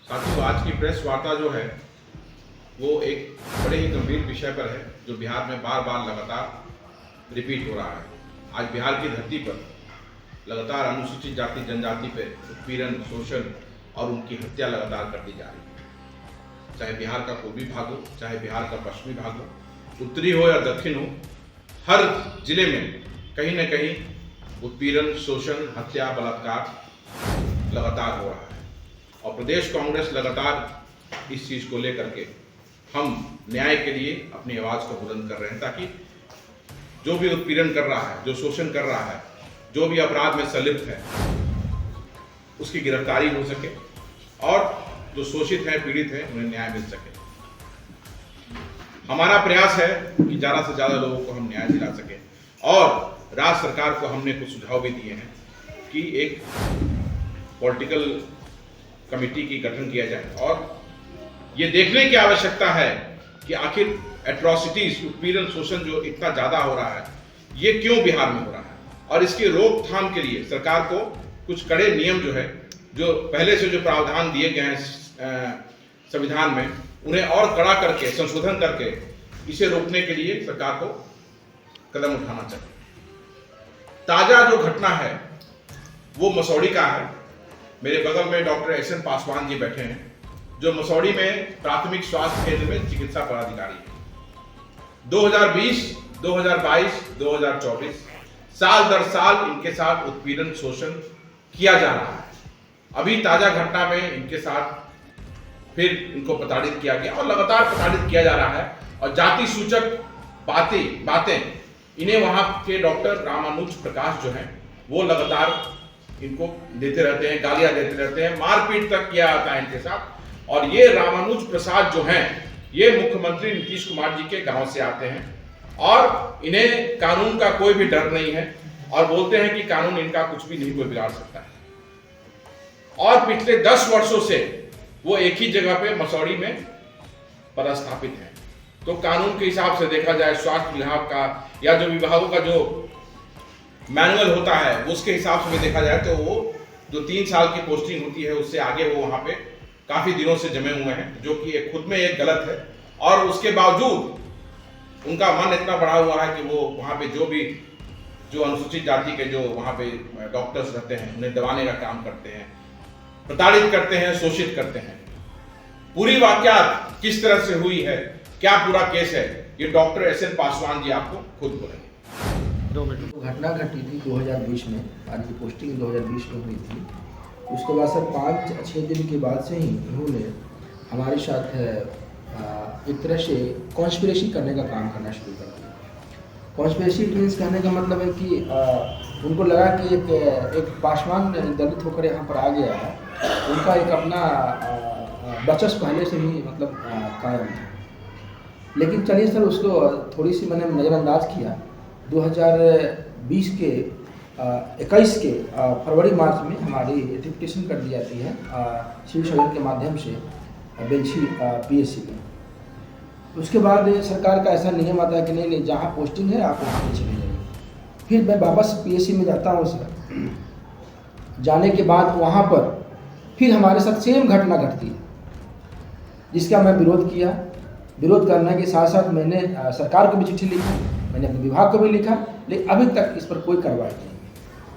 साथियों, आज की प्रेस वार्ता जो है वो एक बड़े ही गंभीर विषय पर है जो बिहार में बार बार लगातार रिपीट हो रहा है। आज बिहार की धरती पर लगातार अनुसूचित जाति जनजाति पर उत्पीड़न, शोषण और उनकी हत्या लगातार कर दी जा रही है। चाहे बिहार का पूर्वी भाग हो, चाहे बिहार का पश्चिमी भाग हो, उत्तरी हो या दक्षिण हो, हर जिले में कहीं न कहीं उत्पीड़न, शोषण, हत्या, बलात्कार लगातार हो रहा है। और प्रदेश कांग्रेस लगातार इस चीज़ को लेकर के हम न्याय के लिए अपनी आवाज़ को बुलंद कर रहे हैं, ताकि जो भी उत्पीड़न कर रहा है, जो शोषण कर रहा है, जो भी अपराध में संलिप्त है, उसकी गिरफ्तारी हो सके और जो शोषित हैं, पीड़ित हैं, उन्हें न्याय मिल सके। हमारा प्रयास है कि ज़्यादा से ज़्यादा लोगों को हम न्याय दिला सकें और राज्य सरकार को हमने कुछ सुझाव भी दिए हैं कि एक पॉलिटिकल कमेटी की गठन किया जाए और ये देखने की आवश्यकता है कि आखिर एट्रोसिटीज, उत्पीड़न, शोषण जो इतना ज़्यादा हो रहा है, ये क्यों बिहार में हो रहा है और इसकी रोकथाम के लिए सरकार को कुछ कड़े नियम जो है, जो पहले से जो प्रावधान दिए गए हैं संविधान में, उन्हें और कड़ा करके, संशोधन करके इसे रोकने के लिए सरकार को कदम उठाना चाहिए। ताज़ा जो घटना है वो मसौड़ी का है। मेरे बगल में डॉक्टर एस.एन. पासवान जी बैठे हैं, जो मसौड़ी में प्राथमिक स्वास्थ्य केंद्र में चिकित्सा पदाधिकारी है। 2020, 2022, 2024 साल दर साल इनके साथ उत्पीड़न, शोषण किया जा रहा है। अभी ताजा घटना में इनके साथ फिर इनको प्रताड़ित किया गया और लगातार प्रताड़ित किया जा रहा है और जाति सूचक बातें इन्हें वहां के डॉक्टर रामानुज प्रकाश जो हैं वो लगातार इनको देते रहते हैं, गालियां देते रहते हैं, मारपीट तक किया जाता है इनके साथ। और ये रामानुज प्रसाद जो हैं, ये मुख्यमंत्री नीतीश कुमार जी के गांव से आते हैं और इन्हें कानून का कोई भी डर नहीं है और बोलते हैं कि कानून इनका कुछ भी नहीं कोई बिगाड़ सकता है। और पिछले 10 वर्षों से वो एक ही जगह पे मसौड़ी में पदस्थापित हैं। तो कानून के हिसाब से देखा जाए, स्वास्थ्य विभाग का या जो विभागों का जो मैनुअल होता है उसके हिसाब से देखा जाए तो वो जो 3 साल की पोस्टिंग होती है उससे आगे वो वहाँ पे काफ़ी दिनों से जमे हुए हैं, जो कि एक खुद में एक गलत है। और उसके बावजूद उनका मन इतना बढ़ा हुआ है कि वो वहाँ पे जो अनुसूचित जाति के जो वहाँ पे डॉक्टर्स रहते हैं उन्हें दबाने का काम करते हैं, प्रताड़ित करते हैं, शोषित करते हैं। पूरी वाकयात किस तरह से हुई है, क्या पूरा केस है, ये डॉक्टर एस.एन. पासवान जी आपको खुद बोलेंगे। घटना घटी थी 2020 में, आज की पोस्टिंग 2020 में हुई थी। उसके बाद सर 5-6 दिन के बाद से ही इन्होंने हमारे साथ एक तरह से कॉन्स्पिरेसी करने का काम करना शुरू कर दिया। कॉन्स्पिरेसी मीन्स कहने का मतलब है कि उनको लगा कि एक पासवान दलित होकर यहाँ पर आ गया है, उनका एक अपना वर्चस्व पहले से ही मतलब कायम है। लेकिन चलिए सर, उसको थोड़ी सी मैंने नज़रअंदाज किया। 2020 के 21 के फरवरी मार्च में हमारी एप्लीकेशन कर दी जाती है सिविल सर्जन के माध्यम से बेंछी पीएससी में। उसके बाद सरकार का ऐसा नियम आता है कि नहीं, जहाँ पोस्टिंग है आप वहाँ पे चले जाइए। फिर मैं वापस पीएससी में जाता हूँ सर। जाने के बाद वहाँ पर फिर हमारे साथ सेम घटना घटती है, जिसका मैं विरोध किया। विरोध करने के साथ साथ मैंने सरकार को भी चिट्ठी लिखी, मैंने अपने विभाग को भी लिखा, लेकिन अभी तक इस पर कोई कार्रवाई नहीं।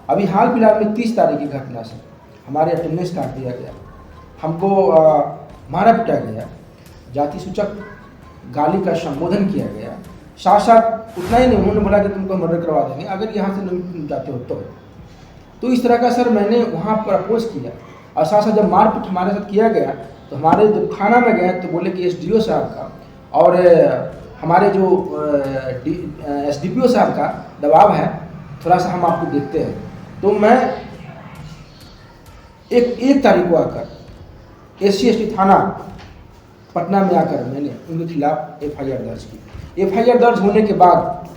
अभी हाल फिलहाल में 30 तारीख की घटना से हमारे अटेंडेंस काट दिया गया, हमको मारा पिटा गया, जाति सूचक गाली का संबोधन किया गया। साथ साथ उतना ही नहीं, उन्होंने बोला कि तुमको मर्डर करवा देंगे अगर यहाँ से नहीं जाते हो तो इस तरह का सर मैंने वहाँ पर अपोज किया। और साथ साथ जब मारपीट हमारे साथ किया गया तो हमारे जब थाना में गए तो बोले कि एसडीओ साहब का और हमारे जो एसडीपीओ साहब का दबाव है, थोड़ा सा हम आपको देखते हैं। तो मैं एक तारीख को आकर SC/ST थाना पटना में आकर मैंने उनके खिलाफ FIR दर्ज की। FIR दर्ज होने के बाद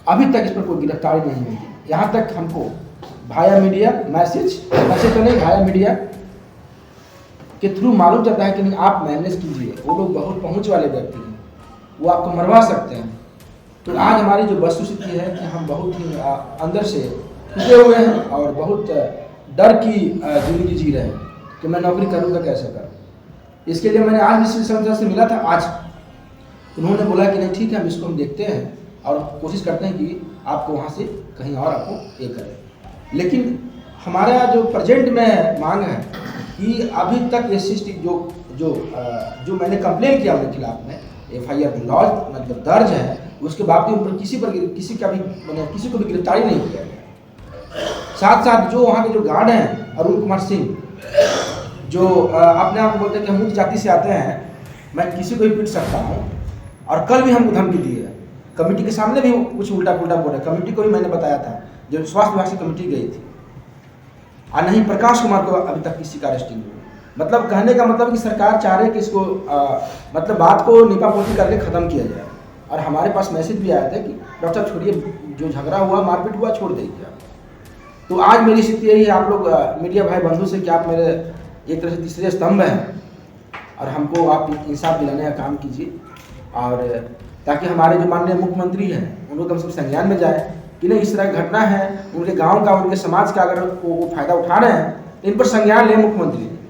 अभी तक इस पर कोई गिरफ्तारी नहीं हुई। यहाँ तक हमको भाया मीडिया मैसेज तो नहीं, भाया मीडिया के थ्रू मालूम चलता है कि नहीं आप मैनेज कीजिए, वो लोग बहुत पहुँच वाले व्यक्ति हैं, वो आपको मरवा सकते हैं। तो आज हमारी जो वस्तुस्थिति है कि हम बहुत ही अंदर से टूटे हुए हैं और बहुत डर की जिंदगी जी रहे हैं कि मैं नौकरी करूँगा कैसे करूँ। इसके लिए मैंने आज भी सिविल सर्जन से मिला था आज। उन्होंने बोला कि नहीं ठीक है, हम इसको हम देखते हैं और कोशिश करते हैं कि आपको वहाँ से कहीं और आपको ये करें। लेकिन हमारा जो प्रेजेंट में मांग है कि अभी तक SC जो मैंने कंप्लेन किया उनके खिलाफ में FIR लॉज मतलब दर्ज है, उसके बावजूद किसी का भी मैंने किसी को भी गिरफ्तारी नहीं किया गया। साथ साथ जो वहाँ के जो गार्ड हैं अरुण कुमार सिंह, जो अपने आप को बोलते हैं कि हम उच्च जाति से आते हैं, मैं किसी को भी पीट सकता हूँ, और कल भी हमको धमकी दी है। कमेटी के सामने भी कुछ उल्टा पुल्टा बोला। कमेटी को भी मैंने बताया था, जो स्वास्थ्य विभाग से कमेटी गई थी, और नहीं प्रकाश कुमार को अभी तक किसी का अरेस्टिंग नहीं हुआ। मतलब कहने का मतलब कि सरकार चाह रही है कि इसको मतलब बात को नीपापोती करके ख़त्म किया जाए। और हमारे पास मैसेज भी आया था कि डॉक्टर साहब छोड़िए, जो झगड़ा हुआ मारपीट हुआ छोड़ दीजिए। तो आज मेरी स्थिति यही है, आप लोग मीडिया भाई बंधु से कि आप मेरे एक तरह से तीसरे स्तंभ हैं, और हमको आप इंसाफ दिलाने का काम कीजिए, और ताकि हमारे जो माननीय मुख्यमंत्री हैं उनको कम से कम संज्ञान में जाए कि नहीं, इस तरह की घटना है, उनके गांव का उनके समाज का अगर वो फ़ायदा उठा रहे हैं, इन पर संज्ञान लें मुख्यमंत्री।